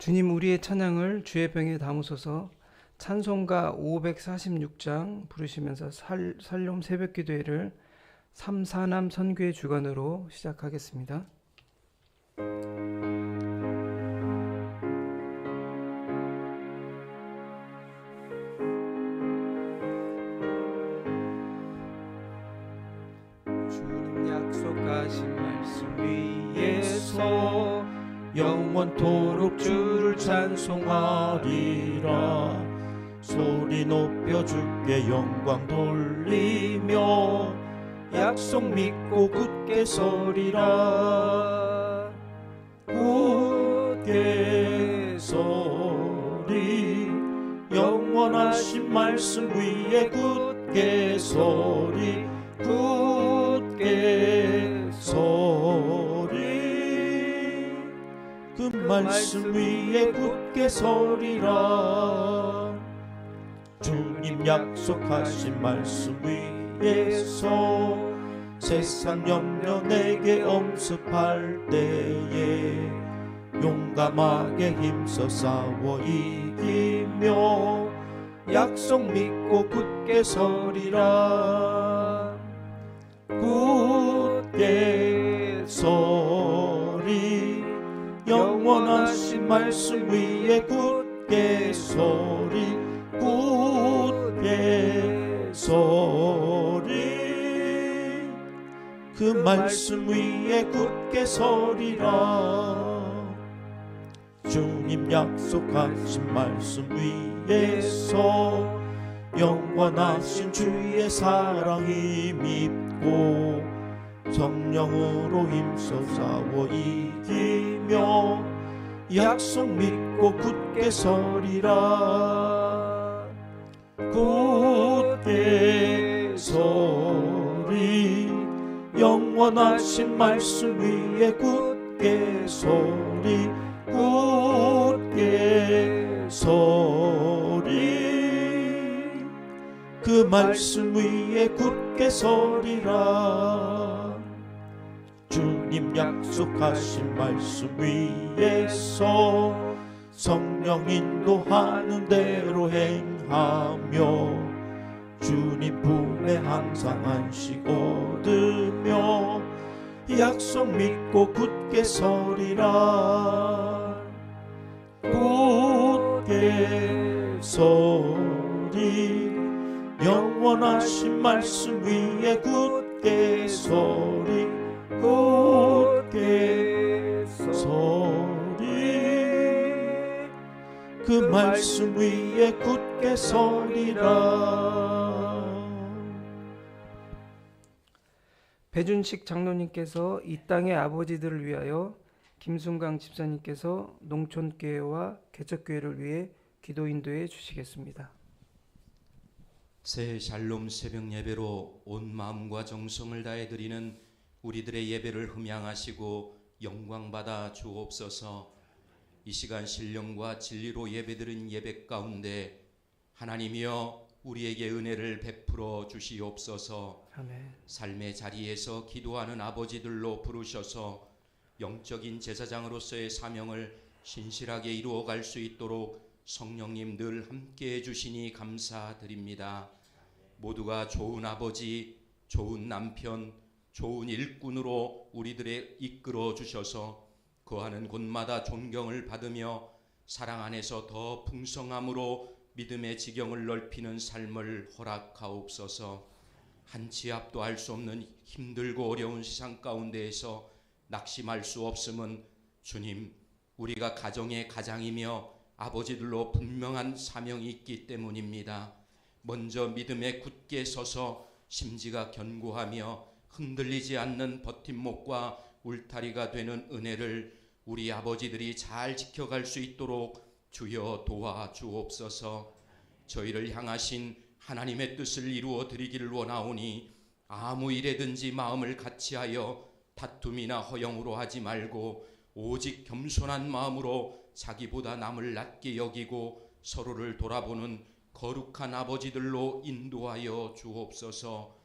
주님 우리의 찬양을 주의 병에 담으소서. 찬송가 546장 부르시면서 설령 새벽기도회를 3, 4남 선교의 주간으로 시작하겠습니다. 주님 약속하신 말씀 위에서 영원토록 주를 찬송하리라. 소리 높여 주께 영광 돌리며 약속 믿고 굳게 서리라. 굳게 서리 영원하신 말씀 위에 굳게 서리. 굳게 서리 그 말씀 위에 굳게 서리라. 주님 약속하신 말씀 위에서 세상 염려 내게 엄습할 때에 용감하게 힘써 싸워 이기며 약속 믿고 굳게 서리라. 굳게 서리 영원하신 말씀 위에 굳게 서리. 굳게 서리 그 말씀 위에 굳게 서리라. 주님 약속하신 말씀 위에서 영원하신 주의 사랑 힘입고 성령으로 힘써 싸워 이기며 약속 믿고 굳게 서리라. 굳게 서리 영원하신 말씀 위에 굳게 서리. 굳게 서리 그 말씀 위에 굳게 서리라. 주님 약속하신 말씀 위에서 성령 인도하는 대로 행하며 주님 품에 항상 안식 얻으며 약속 믿고 굳게 서리라. 굳게 서리 영원하신 말씀 위에 굳게 서리. 굳게 서리 그 말씀 위에 굳게 서리라. 배준식 장로님께서 이 땅의 아버지들을 위하여, 김순강 집사님께서 농촌교회와 개척교회를 위해 기도 인도해 주시겠습니다. 새 샬롬 새벽 예배로 온 마음과 정성을 다해 드리는 우리들의 예배를 흠양하시고 영광받아 주옵소서. 이 시간 신령과 진리로 예배드린 예배 가운데 하나님이여 우리에게 은혜를 베풀어 주시옵소서. 아멘. 삶의 자리에서 기도하는 아버지들로 부르셔서 영적인 제사장으로서의 사명을 신실하게 이루어갈 수 있도록 성령님 늘 함께해 주시니 감사드립니다. 모두가 좋은 아버지, 좋은 남편, 좋은 일꾼으로 우리들의 이끌어 주셔서 거하는 곳마다 존경을 받으며 사랑 안에서 더 풍성함으로 믿음의 지경을 넓히는 삶을 허락하옵소서. 한 치 앞도 할 수 없는 힘들고 어려운 세상 가운데에서 낙심할 수 없음은 주님, 우리가 가정의 가장이며 아버지들로 분명한 사명이 있기 때문입니다. 먼저 믿음에 굳게 서서 심지가 견고하며 흔들리지 않는 버팀목과 울타리가 되는 은혜를 우리 아버지들이 잘 지켜갈 수 있도록 주여 도와주옵소서. 저희를 향하신 하나님의 뜻을 이루어 드리기를 원하오니 아무 일에든지 마음을 같이하여 다툼이나 허영으로 하지 말고 오직 겸손한 마음으로 자기보다 남을 낮게 여기고 서로를 돌아보는 거룩한 아버지들로 인도하여 주옵소서.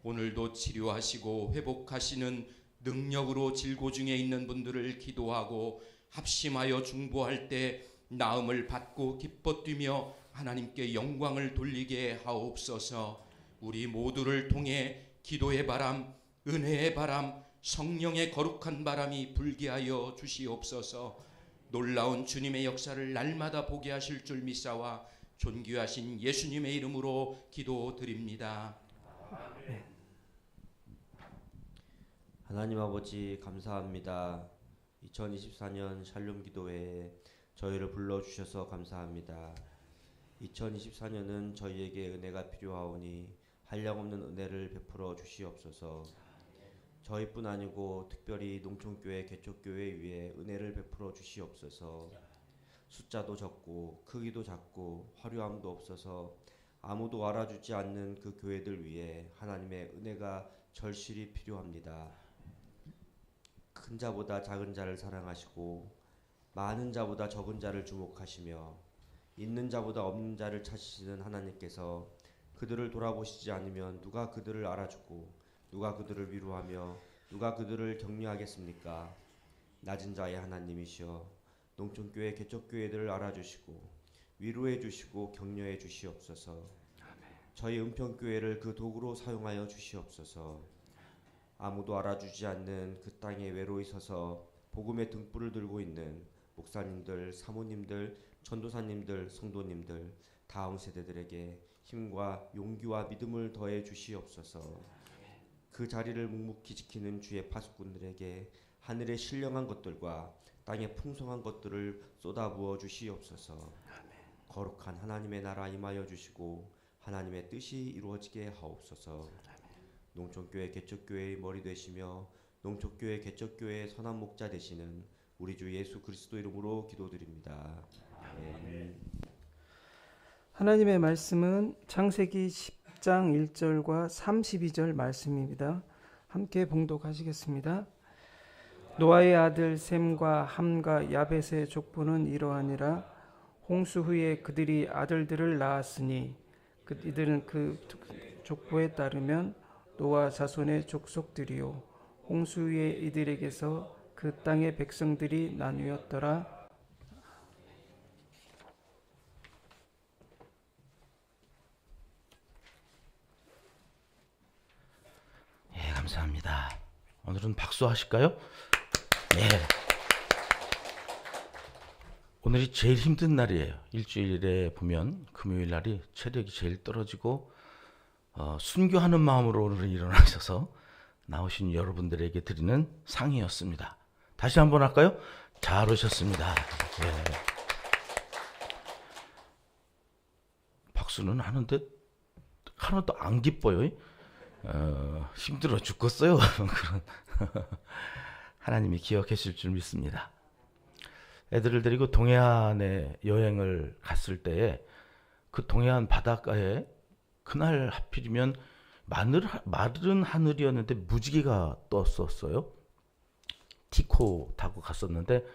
오늘도 치료하시고 회복하시는 능력으로 질고 중에 있는 분들을 기도하고 합심하여 중보할 때 나음을 받고 기뻐 뛰며 하나님께 영광을 돌리게 하옵소서. 우리 모두를 통해 기도의 바람, 은혜의 바람, 성령의 거룩한 바람이 불게 하여 주시옵소서. 놀라운 주님의 역사를 날마다 보게 하실 줄 믿사와 존귀하신 예수님의 이름으로 기도드립니다. 하나님 아버지 감사합니다. 2024년 샬롬 기도회에 저희를 불러주셔서 감사합니다. 2024년은 저희에게 은혜가 필요하오니 한량없는 은혜를 베풀어 주시옵소서. 저희뿐 아니고 특별히 농촌교회 개척교회 위에 은혜를 베풀어 주시옵소서. 숫자도 적고 크기도 작고 화려함도 없어서 아무도 알아주지 않는 그 교회들 위해 하나님의 은혜가 절실히 필요합니다. 큰 자보다 작은 자를 사랑하시고 많은 자보다 적은 자를 주목하시며 있는 자보다 없는 자를 찾으시는 하나님께서 그들을 돌아보시지 않으면 누가 그들을 알아주고 누가 그들을 위로하며 누가 그들을 격려하겠습니까? 낮은 자의 하나님이시여 농촌교회 개척교회들을 알아주시고 위로해 주시고 격려해 주시옵소서. 저희 은평교회를 그 도구로 사용하여 주시옵소서. 아무도 알아주지 않는 그 땅에 외로이 서서 복음의 등불을 들고 있는 목사님들, 사모님들, 전도사님들, 성도님들, 다음 세대들에게 힘과 용기와 믿음을 더해 주시옵소서. 그 자리를 묵묵히 지키는 주의 파수꾼들에게 하늘의 신령한 것들과 땅의 풍성한 것들을 쏟아부어 주시옵소서. 거룩한 하나님의 나라 임하여 주시고 하나님의 뜻이 이루어지게 하옵소서. 농촌교회 개척교회의 머리 되시며 농촌교회 개척교회의 선한 목자 되시는 우리 주 예수 그리스도 이름으로 기도드립니다. 아멘. 하나님의 말씀은 창세기 10장 1절과 32절 말씀입니다. 함께 봉독하시겠습니다. 노아의 아들 셈과 함과 야벳의 족보는 이러하니라. 홍수 후에 그들이 아들들을 낳았으니 이들은 그 족보에 따르면 노아 자손의 족속들이요 홍수 후에 이들에게서 그 땅의 백성들이 나누었더라. 예, 감사합니다. 오늘은 박수 하실까요? 예. 오늘이 제일 힘든 날이에요. 일주일에 보면 금요일 날이 체력이 제일 떨어지고 순교하는 마음으로 오늘 일어나셔서 나오신 여러분들에게 드리는 상이었습니다. 다시 한번 할까요? 잘 오셨습니다. 예. 박수는 하는데 하나도 안 기뻐요. 힘들어 죽겠어요. 그런 하나님이 기억하실 줄 믿습니다. 애들을 데리고 동해안에 여행을 갔을 때에 그 동해안 바닷가에 그날 하필이면 마른 하늘이었는데 무지개가 떴었어요. 티코 타고 갔었는데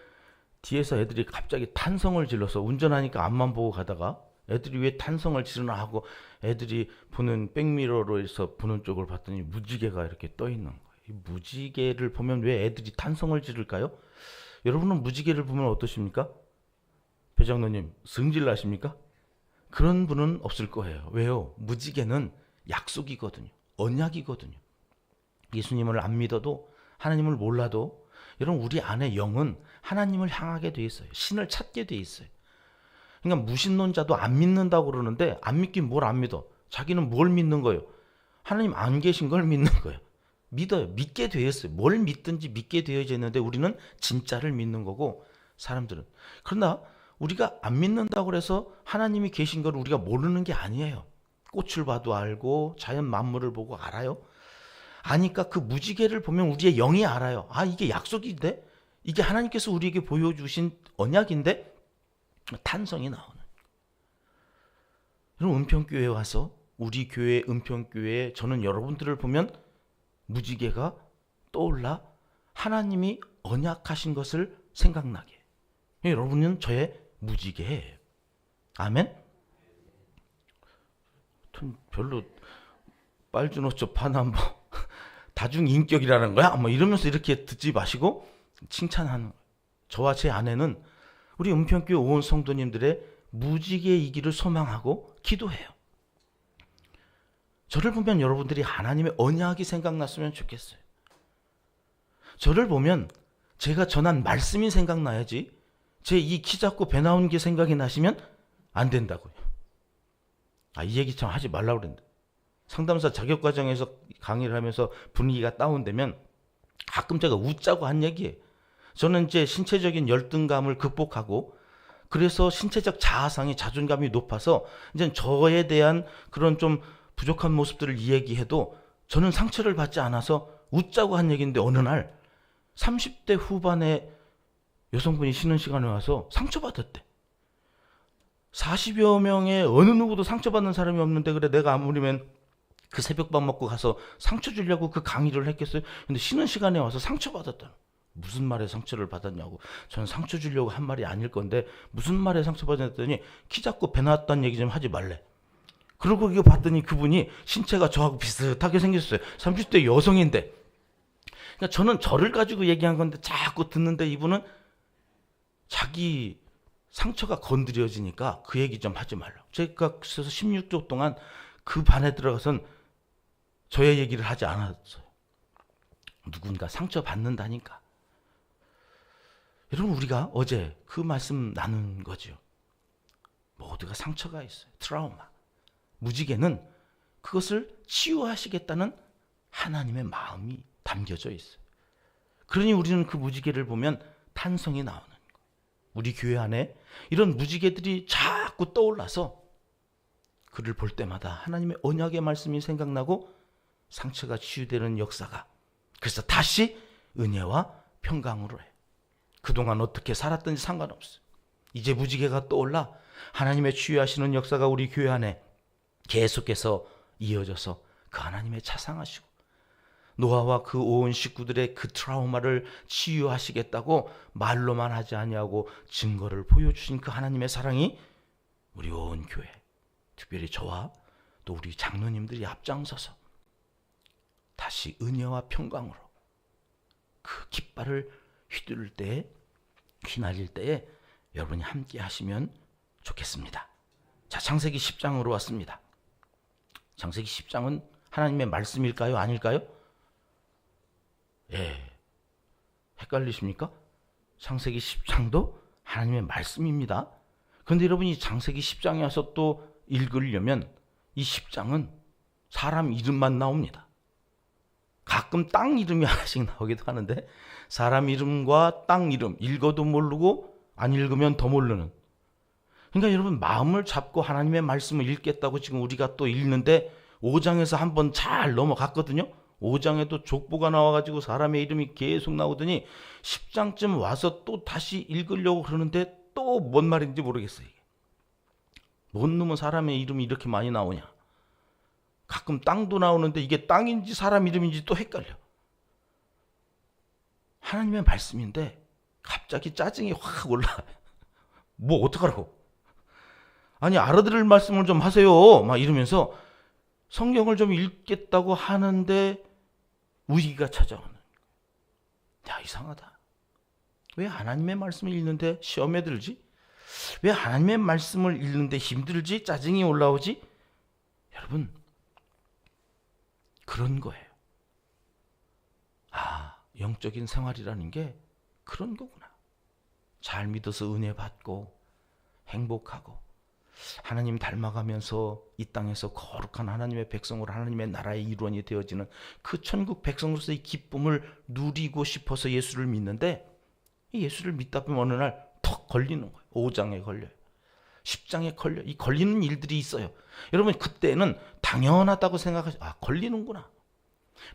뒤에서 애들이 갑자기 탄성을 질러서 운전하니까 앞만 보고 가다가 애들이 왜 탄성을 지르나 하고 애들이 보는 백미러로 해서 보는 쪽을 봤더니 무지개가 이렇게 떠 있는 거예요. 이 무지개를 보면 왜 애들이 탄성을 지를까요? 여러분은 무지개를 보면 어떠십니까? 배장로님 승질 나십니까? 그런 분은 없을 거예요. 왜요? 무지개는 약속이거든요. 언약이거든요. 예수님을 안 믿어도 하나님을 몰라도 여러분 우리 안에 영은 하나님을 향하게 돼 있어요. 신을 찾게 돼 있어요. 그러니까 무신론자도 안 믿는다고 그러는데 안 믿긴 뭘 안 믿어? 자기는 뭘 믿는 거예요? 하나님 안 계신 걸 믿는 거예요. 믿어요. 믿게 되어 있어요. 뭘 믿든지 믿게 되어져 있는데 우리는 진짜를 믿는 거고 사람들은. 그러나 우리가 안 믿는다고 해서 하나님이 계신 걸 우리가 모르는 게 아니에요. 꽃을 봐도 알고 자연 만물을 보고 알아요. 아니까 그 무지개를 보면 우리의 영이 알아요. 아, 이게 약속인데? 이게 하나님께서 우리에게 보여주신 언약인데? 탄성이 나오는. 여러분 은평교회에 와서 우리 교회 은평교회에 저는 여러분들을 보면 무지개가 떠올라 하나님이 언약하신 것을 생각나게 해요. 여러분은 저의 무지개예요. 아멘? 전 별로 빨주노초 파남보 다중인격이라는 거야? 뭐 이러면서 이렇게 듣지 마시고 칭찬하는 거예요. 저와 제 아내는 우리 은평교회 온 성도님들의 무지개이기를 소망하고 기도해요. 저를 보면 여러분들이 하나님의 언약이 생각났으면 좋겠어요. 저를 보면 제가 전한 말씀이 생각나야지 제 이 키 작고 배 나온 게 생각이 나시면 안 된다고요. 이 얘기 참 하지 말라고 그랬는데, 상담사 자격과정에서 강의를 하면서 분위기가 다운되면 가끔 제가 웃자고 한 얘기예요. 저는 이제 신체적인 열등감을 극복하고, 그래서 신체적 자아상이 자존감이 높아서 이제 저에 대한 그런 좀 부족한 모습들을 이야기해도 저는 상처를 받지 않아서 웃자고 한 얘기인데, 어느 날 30대 후반의 여성분이 쉬는 시간에 와서 상처받았대. 40여 명의 어느 누구도 상처받는 사람이 없는데, 그래 내가 아무리면 그 새벽밥 먹고 가서 상처 주려고 그 강의를 했겠어요? 근데 쉬는 시간에 와서 상처받았다. 무슨 말에 상처를 받았냐고. 저는 상처 주려고 한 말이 아닐 건데 무슨 말에 상처받았더니 키 작고 배 나왔다는 얘기 좀 하지 말래. 그러고 이거 봤더니 그분이 신체가 저하고 비슷하게 생겼어요. 30대 여성인데. 그러니까 저는 저를 가지고 얘기한 건데 자꾸 듣는데 이분은 자기 상처가 건드려지니까 그 얘기 좀 하지 말라고. 제가 그래서 16주 동안 그 반에 들어가선 저의 얘기를 하지 않았어요. 누군가 상처받는다니까. 여러분, 우리가 어제 그 말씀 나눈 거죠. 모두가 상처가 있어요. 트라우마. 무지개는 그것을 치유하시겠다는 하나님의 마음이 담겨져 있어요. 그러니 우리는 그 무지개를 보면 탄성이 나오는 거예요. 우리 교회 안에 이런 무지개들이 자꾸 떠올라서 그를 볼 때마다 하나님의 언약의 말씀이 생각나고 상처가 치유되는 역사가, 그래서 다시 은혜와 평강으로 해. 그동안 어떻게 살았든지 상관없어요. 이제 무지개가 떠올라 하나님의 치유하시는 역사가 우리 교회 안에 계속해서 이어져서 그 하나님의 자상하시고 노아와 그 온 식구들의 그 트라우마를 치유하시겠다고 말로만 하지 아니하고 증거를 보여주신 그 하나님의 사랑이 우리 온 교회, 특별히 저와 또 우리 장로님들이 앞장서서 다시 은혜와 평강으로 그 깃발을 휘두를 때에, 휘날릴 때에 여러분이 함께 하시면 좋겠습니다. 자, 창세기 10장으로 왔습니다. 창세기 10장은 하나님의 말씀일까요? 아닐까요? 예. 헷갈리십니까? 창세기 10장도 하나님의 말씀입니다. 그런데 여러분이 창세기 10장에 와서 또 읽으려면 이 10장은 사람 이름만 나옵니다. 가끔 땅 이름이 하나씩 나오기도 하는데 사람 이름과 땅 이름 읽어도 모르고 안 읽으면 더 모르는. 그러니까 여러분, 마음을 잡고 하나님의 말씀을 읽겠다고 지금 우리가 또 읽는데 5장에서 한번 잘 넘어갔거든요. 5장에도 족보가 나와가지고 사람의 이름이 계속 나오더니 10장쯤 와서 또 다시 읽으려고 그러는데 또 뭔 말인지 모르겠어요. 이게. 뭔 놈은 사람의 이름이 이렇게 많이 나오냐. 가끔 땅도 나오는데 이게 땅인지 사람 이름인지 또 헷갈려. 하나님의 말씀인데 갑자기 짜증이 확 올라와요. 뭐 어떡하라고. 아니, 알아들을 말씀을 좀 하세요. 막 이러면서 성경을 좀 읽겠다고 하는데 위기가 찾아오는 거예요. 야, 이상하다. 왜 하나님의 말씀을 읽는데 시험에 들지? 왜 하나님의 말씀을 읽는데 힘들지? 짜증이 올라오지? 여러분, 그런 거예요. 영적인 생활이라는 게 그런 거구나. 잘 믿어서 은혜 받고 행복하고 하나님 닮아가면서 이 땅에서 거룩한 하나님의 백성으로 하나님의 나라의 일원이 되어지는 그 천국 백성으로서의 기쁨을 누리고 싶어서 예수를 믿는데, 이 예수를 믿다 보면 어느 날 턱 걸리는 거예요. 5장에 걸려요. 10장에 걸려요. 이 걸리는 일들이 있어요. 여러분, 그때는 당연하다고 생각하시죠. 걸리는구나.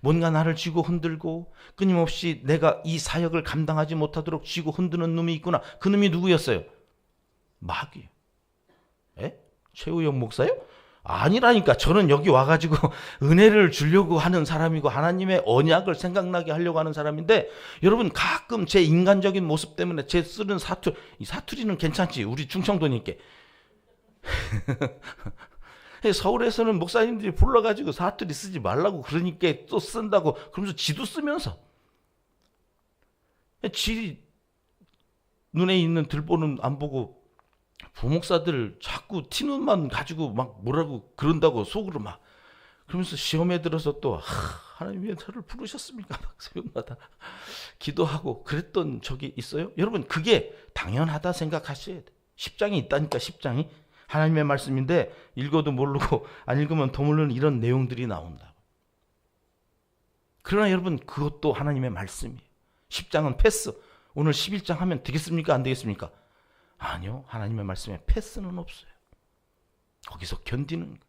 뭔가 나를 쥐고 흔들고 끊임없이 내가 이 사역을 감당하지 못하도록 쥐고 흔드는 놈이 있구나. 그 놈이 누구였어요? 마귀예요. 최우영 목사요? 아니라니까. 저는 여기 와가지고 은혜를 주려고 하는 사람이고 하나님의 언약을 생각나게 하려고 하는 사람인데, 여러분, 가끔 제 인간적인 모습 때문에 제 쓰는 사투리, 이 사투리는 괜찮지, 우리 충청도니까. 서울에서는 목사님들이 불러가지고 사투리 쓰지 말라고 그러니까 또 쓴다고 그러면서 지도 쓰면서 눈에 있는 들보는 안 보고 부목사들 자꾸 티눈만 가지고 막 뭐라고 그런다고 속으로 막 그러면서 시험에 들어서 또 하나님 왜 저를 부르셨습니까? 막 새벽마다 기도하고 그랬던 적이 있어요. 여러분 그게 당연하다 생각하셔야 돼. 10장이 있다니까 10장이 하나님의 말씀인데 읽어도 모르고 안 읽으면 더 모르는 이런 내용들이 나온다. 그러나 여러분 그것도 하나님의 말씀이에요. 10장은 패스. 오늘 11장 하면 되겠습니까? 안 되겠습니까? 아니요. 하나님의 말씀에 패스는 없어요. 거기서 견디는 거예요.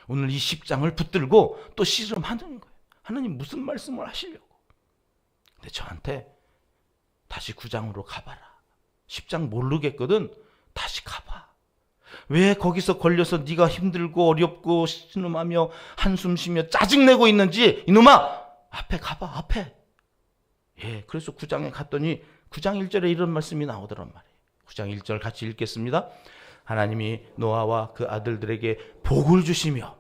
오늘 이 10장을 붙들고 또 씨름하는 거예요. 하나님 무슨 말씀을 하시려고. 근데 저한테 다시 9장으로 가봐라. 10장 모르겠거든. 다시 가봐. 왜 거기서 걸려서 네가 힘들고 어렵고 신음하며 한숨 쉬며 짜증내고 있는지 이놈아 앞에 가봐. 앞에. 예, 그래서 9장에 갔더니 9장 1절에 이런 말씀이 나오더란 말이에요. 9장 1절 같이 읽겠습니다. 하나님이 노아와 그 아들들에게 복을 주시며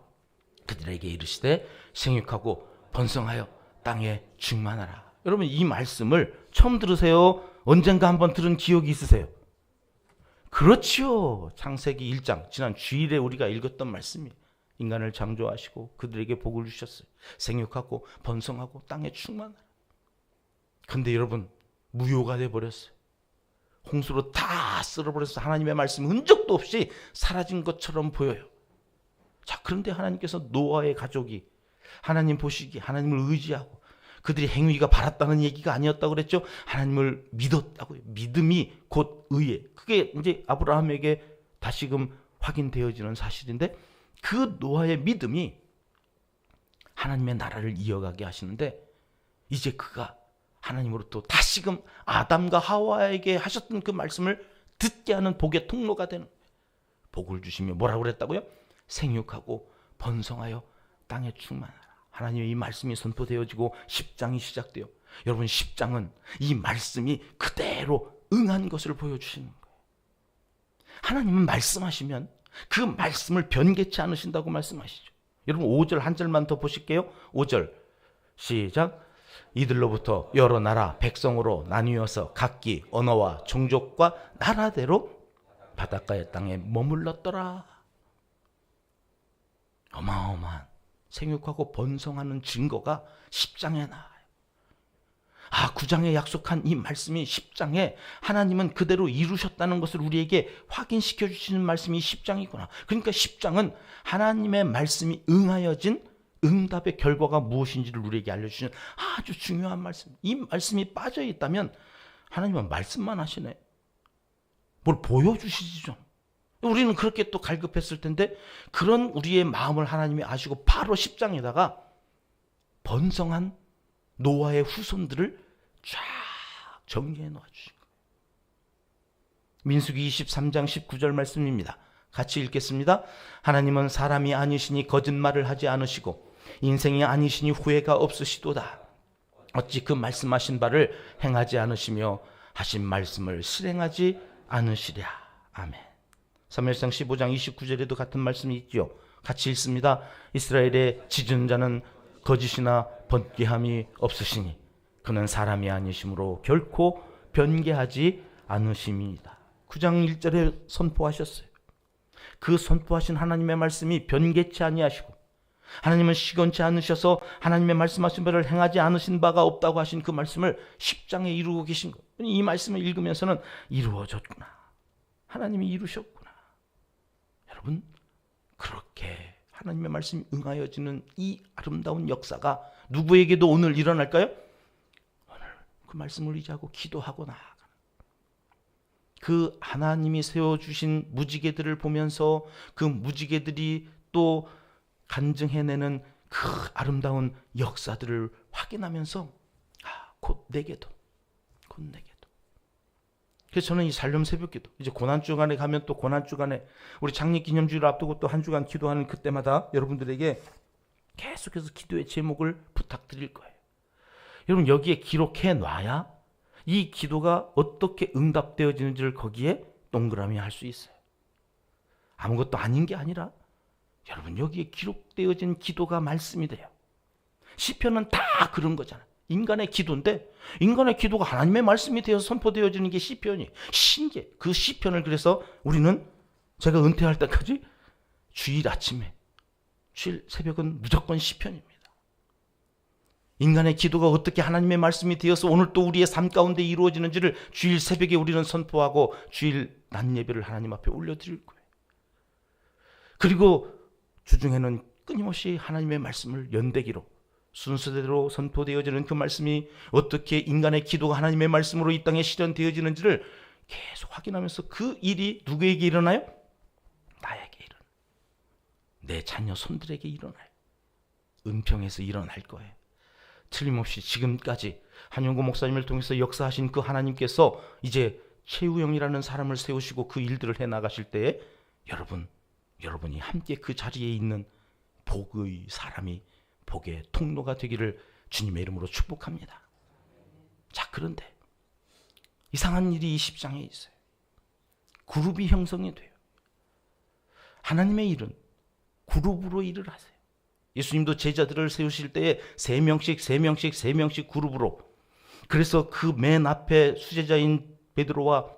그들에게 이르시되 생육하고 번성하여 땅에 충만하라. 여러분 이 말씀을 처음 들으세요? 언젠가 한번 들은 기억이 있으세요? 그렇지요. 창세기 1장 지난 주일에 우리가 읽었던 말씀이에요. 인간을 창조하시고 그들에게 복을 주셨어요. 생육하고 번성하고 땅에 충만하라. 근데 여러분 무효가 돼버렸어요. 홍수로 다 쓸어버려서 하나님의 말씀 흔적도 없이 사라진 것처럼 보여요. 자, 그런데 하나님께서 노아의 가족이 하나님 보시기에 하나님을 의지하고 그들이 행위가 바랐다는 얘기가 아니었다고 그랬죠. 하나님을 믿었다고요. 믿음이 곧 의예. 그게 이제 아브라함에게 다시금 확인되어지는 사실인데 그 노아의 믿음이 하나님의 나라를 이어가게 하시는데 이제 그가 하나님으로부터 다시금 아담과 하와에게 하셨던 그 말씀을 듣게 하는 복의 통로가 되는 거예요. 복을 주시며 뭐라고 그랬다고요? 생육하고 번성하여 땅에 충만하라. 하나님의 이 말씀이 선포되어지고 10장이 시작돼요. 여러분 10장은 이 말씀이 그대로 응한 것을 보여주시는 거예요. 하나님은 말씀하시면 그 말씀을 변개치 않으신다고 말씀하시죠. 여러분 5절 한 절만 더 보실게요. 5절 시작. 이들로부터 여러 나라 백성으로 나뉘어서 각기 언어와 종족과 나라대로 바닷가의 땅에 머물렀더라. 어마어마한 생육하고 번성하는 증거가 10장에 나와요. 9장에 약속한 이 말씀이 10장에 하나님은 그대로 이루셨다는 것을 우리에게 확인시켜 주시는 말씀이 10장이구나. 그러니까 10장은 하나님의 말씀이 응하여진 응답의 결과가 무엇인지를 우리에게 알려주시는 아주 중요한 말씀. 이 말씀이 빠져 있다면 하나님은 말씀만 하시네. 뭘 보여주시지 좀. 우리는 그렇게 또 갈급했을 텐데 그런 우리의 마음을 하나님이 아시고 바로 10장에다가 번성한 노아의 후손들을 쫙 정리해 놓아주신 거예요. 민수기 23장 19절 말씀입니다. 같이 읽겠습니다. 하나님은 사람이 아니시니 거짓말을 하지 않으시고 인생이 아니시니 후회가 없으시도다. 어찌 그 말씀하신 바를 행하지 않으시며 하신 말씀을 실행하지 않으시랴. 아멘. 사무엘상 15장 29절에도 같은 말씀이 있죠. 같이 읽습니다. 이스라엘의 지존 자는 거짓이나 번개함이 없으시니 그는 사람이 아니심으로 결코 변개하지 않으심이다. 9장 1절에 선포하셨어요. 그 선포하신 하나님의 말씀이 변개치 아니하시고 하나님은 시건치 않으셔서 하나님의 말씀하신 바를 행하지 않으신 바가 없다고 하신 그 말씀을 10장에 이루고 계신 거예요. 이 말씀을 읽으면서는 이루어졌구나. 하나님이 이루셨구나. 여러분 그렇게 하나님의 말씀이 응하여지는 이 아름다운 역사가 누구에게도 오늘 일어날까요? 오늘 그 말씀을 의지하고 기도하고 나아가는 그 하나님이 세워주신 무지개들을 보면서 그 무지개들이 또 간증해내는 그 아름다운 역사들을 확인하면서 곧 내게도 그래서 저는 이 살렘 새벽기도 이제 고난주간에 가면 또 고난주간에 우리 장립기념주의를 앞두고 또 한 주간 기도하는 그때마다 여러분들에게 계속해서 기도의 제목을 부탁드릴 거예요. 여러분 여기에 기록해 놔야 이 기도가 어떻게 응답되어지는지를 거기에 동그라미 할 수 있어요. 아무것도 아닌 게 아니라 여러분 여기에 기록되어진 기도가 말씀이 돼요. 시편은 다 그런 거잖아요. 인간의 기도인데 인간의 기도가 하나님의 말씀이 되어서 선포되어지는 게 시편이 신기해. 그 시편을 그래서 우리는 제가 은퇴할 때까지 주일 아침에 주일 새벽은 무조건 시편입니다. 인간의 기도가 어떻게 하나님의 말씀이 되어서 오늘 또 우리의 삶 가운데 이루어지는지를 주일 새벽에 우리는 선포하고 주일 낮 예배를 하나님 앞에 올려드릴 거예요. 그리고 주중에는 끊임없이 하나님의 말씀을 연대기로 순서대로 선포되어지는 그 말씀이 어떻게 인간의 기도가 하나님의 말씀으로 이 땅에 실현되어지는지를 계속 확인하면서 그 일이 누구에게 일어나요? 나에게 일어나요. 내 자녀 손들에게 일어나요. 은평에서 일어날 거예요. 틀림없이 지금까지 한용구 목사님을 통해서 역사하신 그 하나님께서 이제 최우영이라는 사람을 세우시고 그 일들을 해나가실 때에 여러분이 함께 그 자리에 있는 복의 사람이 복의 통로가 되기를 주님의 이름으로 축복합니다. 자, 그런데 이상한 일이 이 10장에 있어요. 그룹이 형성이 돼요. 하나님의 일은 그룹으로 일을 하세요. 예수님도 제자들을 세우실 때에 3명씩 그룹으로, 그래서 그 맨 앞에 수제자인 베드로와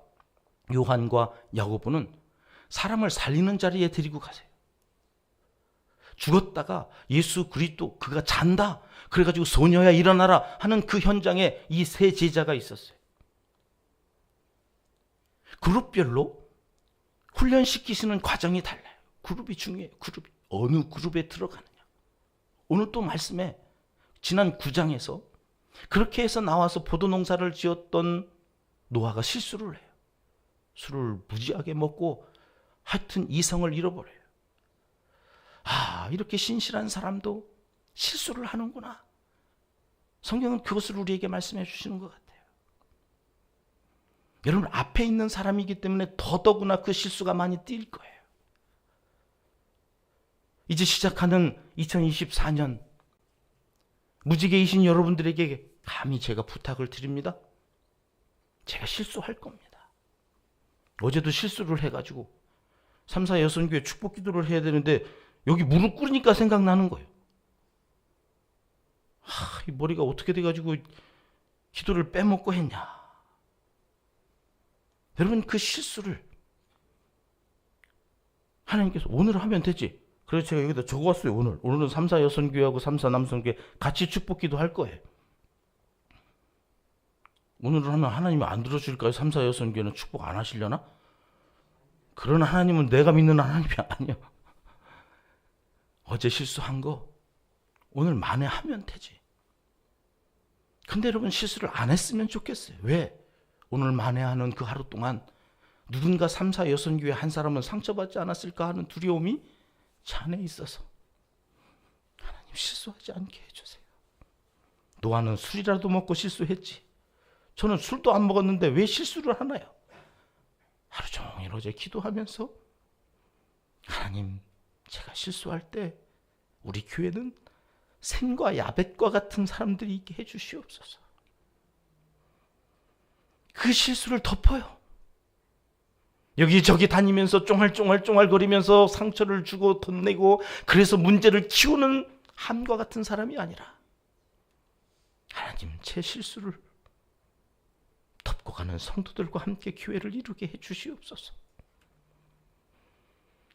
요한과 야고보는 사람을 살리는 자리에 데리고 가세요. 죽었다가 예수 그리스도 그가 잔다 그래가지고 소녀야 일어나라 하는 그 현장에 이 세 제자가 있었어요. 그룹별로 훈련시키시는 과정이 달라요. 그룹이 중요해요. 그룹이 어느 그룹에 들어가느냐. 오늘 또 말씀에 지난 9장에서 그렇게 해서 나와서 포도농사를 지었던 노아가 실수를 해요. 술을 무지하게 먹고 하여튼 이성을 잃어버려요. 아, 이렇게 신실한 사람도 실수를 하는구나. 성경은 그것을 우리에게 말씀해 주시는 것 같아요. 여러분, 앞에 있는 사람이기 때문에 더더구나 그 실수가 많이 뛸 거예요. 이제 시작하는 2024년 무지개이신 여러분들에게 감히 제가 부탁을 드립니다. 제가 실수할 겁니다. 어제도 실수를 해가지고 3사 여선교회 축복 기도를 해야 되는데 여기 무릎 꿇으니까 생각나는 거예요. 이 머리가 어떻게 돼가지고 기도를 빼먹고 했냐. 여러분, 그 실수를 하나님께서 오늘 하면 되지. 그래서 제가 여기다 적어왔어요. 오늘은 3사 여선교회하고 3사 남성교회 같이 축복 기도할 거예요. 오늘은 하면 하나님이 안 들어줄까요? 3사 여선교회는 축복 안 하시려나? 그런 하나님은 내가 믿는 하나님이 아니에요. 어제 실수한 거 오늘 만회하면 되지. 근데 여러분, 실수를 안 했으면 좋겠어요. 왜? 오늘 만회하는 그 하루 동안 누군가 3사 여선교회 한 사람은 상처받지 않았을까 하는 두려움이 제 안에 있어서 하나님, 실수하지 않게 해주세요. 노아는 술이라도 먹고 실수했지. 저는 술도 안 먹었는데 왜 실수를 하나요? 하루 종일 어제 기도하면서 하나님, 제가 실수할 때 우리 교회는 샘과 야벳과 같은 사람들이 있게 해주시옵소서. 그 실수를 덮어요. 여기저기 다니면서 쫑알쫑알쫑알거리면서 상처를 주고 돈 내고 그래서 문제를 키우는 함과 같은 사람이 아니라 하나님, 제 실수를 덮고 가는 성도들과 함께 교회를 이루게 해주시옵소서.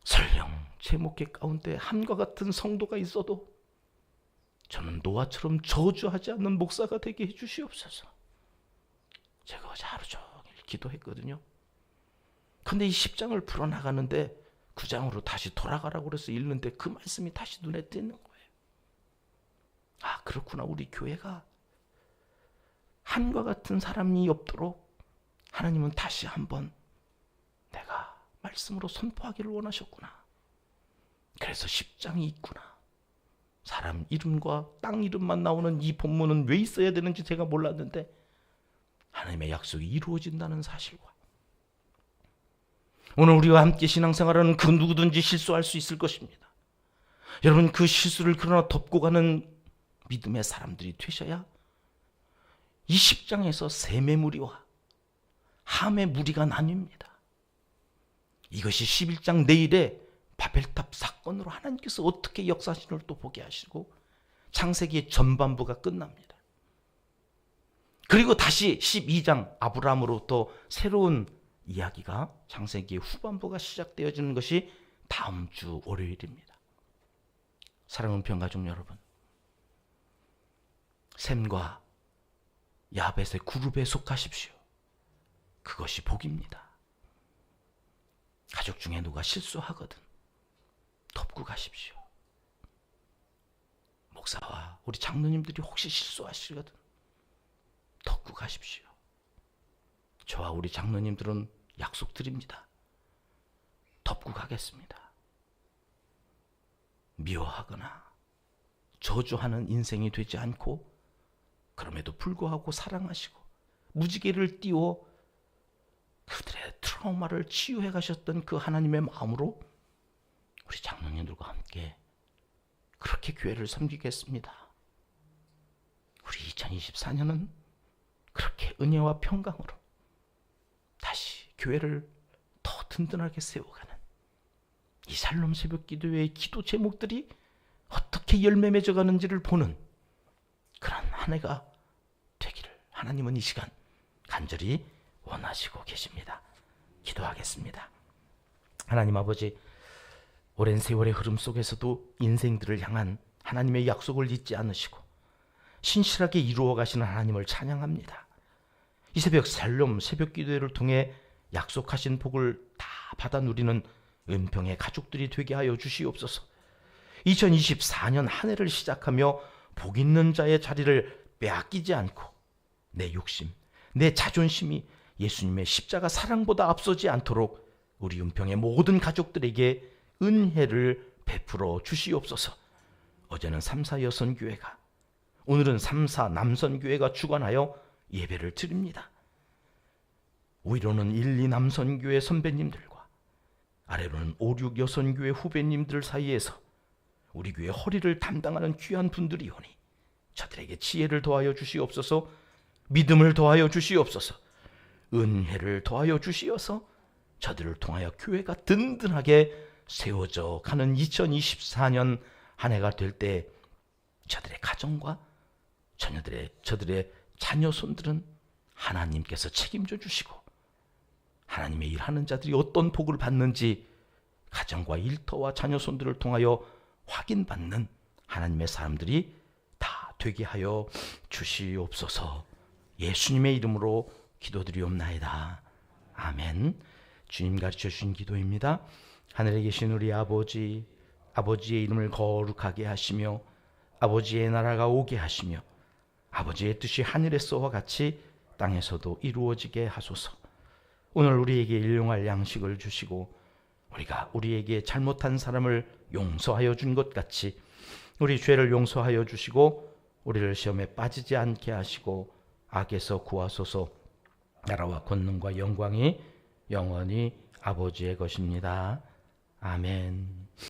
설령 제 목회 가운데 함과 같은 성도가 있어도 저는 노아처럼 저주하지 않는 목사가 되게 해주시옵소서. 제가 어제 하루 종일 기도했거든요. 근데 이 10장을 풀어나가는데 9장으로 다시 돌아가라고 그래서 읽는데 그 말씀이 다시 눈에 띄는 거예요. 아, 그렇구나. 우리 교회가 함과 같은 사람이 없도록 하나님은 다시 한번 내가 말씀으로 선포하기를 원하셨구나. 그래서 10장이 있구나. 사람 이름과 땅 이름만 나오는 이 본문은 왜 있어야 되는지 제가 몰랐는데 하나님의 약속이 이루어진다는 사실과 오늘 우리와 함께 신앙생활하는 그 누구든지 실수할 수 있을 것입니다. 여러분, 그 실수를 그러나 덮고 가는 믿음의 사람들이 되셔야 이 10장에서 셈의 무리와 함의 무리가 나뉩니다. 이것이 11장 내일에 바벨탑 사건으로 하나님께서 어떻게 역사하시는지를 또 보게 하시고 창세기의 전반부가 끝납니다. 그리고 다시 12장 아브라함으로부터 새로운 이야기가 창세기 후반부가 시작되어지는 것이 다음 주 월요일입니다. 사랑하는 평가족 여러분, 셈과 야벳의 그룹에 속하십시오. 그것이 복입니다. 가족 중에 누가 실수하거든 덮고 가십시오. 목사와 우리 장로님들이 혹시 실수하시거든 덮고 가십시오. 저와 우리 장로님들은 약속드립니다. 덮고 가겠습니다. 미워하거나 저주하는 인생이 되지 않고 그럼에도 불구하고 사랑하시고 무지개를 띄워 그들의 트라우마를 치유해 가셨던 그 하나님의 마음으로 우리 장로님들과 함께 그렇게 교회를 섬기겠습니다. 우리 2024년은 그렇게 은혜와 평강으로 다시 교회를 더 든든하게 세워가는 이 샬롬 새벽 기도회의 기도 제목들이 어떻게 열매 맺어가는지를 보는 그런 한 해가 되기를 하나님은 이 시간 간절히 원하시고 계십니다. 기도하겠습니다. 하나님 아버지, 오랜 세월의 흐름 속에서도 인생들을 향한 하나님의 약속을 잊지 않으시고 신실하게 이루어 가시는 하나님을 찬양합니다. 이 새벽 샬롬 새벽 기도회를 통해 약속하신 복을 다 받아 누리는 은평의 가족들이 되게 하여 주시옵소서. 2024년 한 해를 시작하며 복 있는 자의 자리를 빼앗기지 않고 내 욕심, 내 자존심이 예수님의 십자가 사랑보다 앞서지 않도록 우리 은평의 모든 가족들에게 은혜를 베풀어 주시옵소서. 어제는 3사 여선교회가, 오늘은 3사 남선교회가 주관하여 예배를 드립니다. 위로는 1, 2 남선교회 선배님들과 아래로는 5, 6 여선교회 후배님들 사이에서 우리 교회 허리를 담당하는 귀한 분들이 오니 저들에게 지혜를 더하여 주시옵소서. 믿음을 더하여 주시옵소서. 은혜를 더하여 주시어서 저들을 통하여 교회가 든든하게 세워져 가는 2024년 한 해가 될 때 저들의 가정과 저들의 자녀 손들은 하나님께서 책임져 주시고 하나님의 일하는 자들이 어떤 복을 받는지 가정과 일터와 자녀 손들을 통하여 확인받는 하나님의 사람들이 다 되게 하여 주시옵소서. 예수님의 이름으로 기도드리옵나이다. 아멘. 주님 가르쳐 주신 기도입니다. 하늘에 계신 우리 아버지, 아버지의 이름을 거룩하게 하시며 아버지의 나라가 오게 하시며 아버지의 뜻이 하늘에서와 같이 땅에서도 이루어지게 하소서. 오늘 우리에게 일용할 양식을 주시고 우리가 우리에게 잘못한 사람을 용서하여 준 것 같이 우리 죄를 용서하여 주시고 우리를 시험에 빠지지 않게 하시고 악에서 구하소서. 나라와 권능과 영광이 영원히 아버지의 것입니다. 아멘.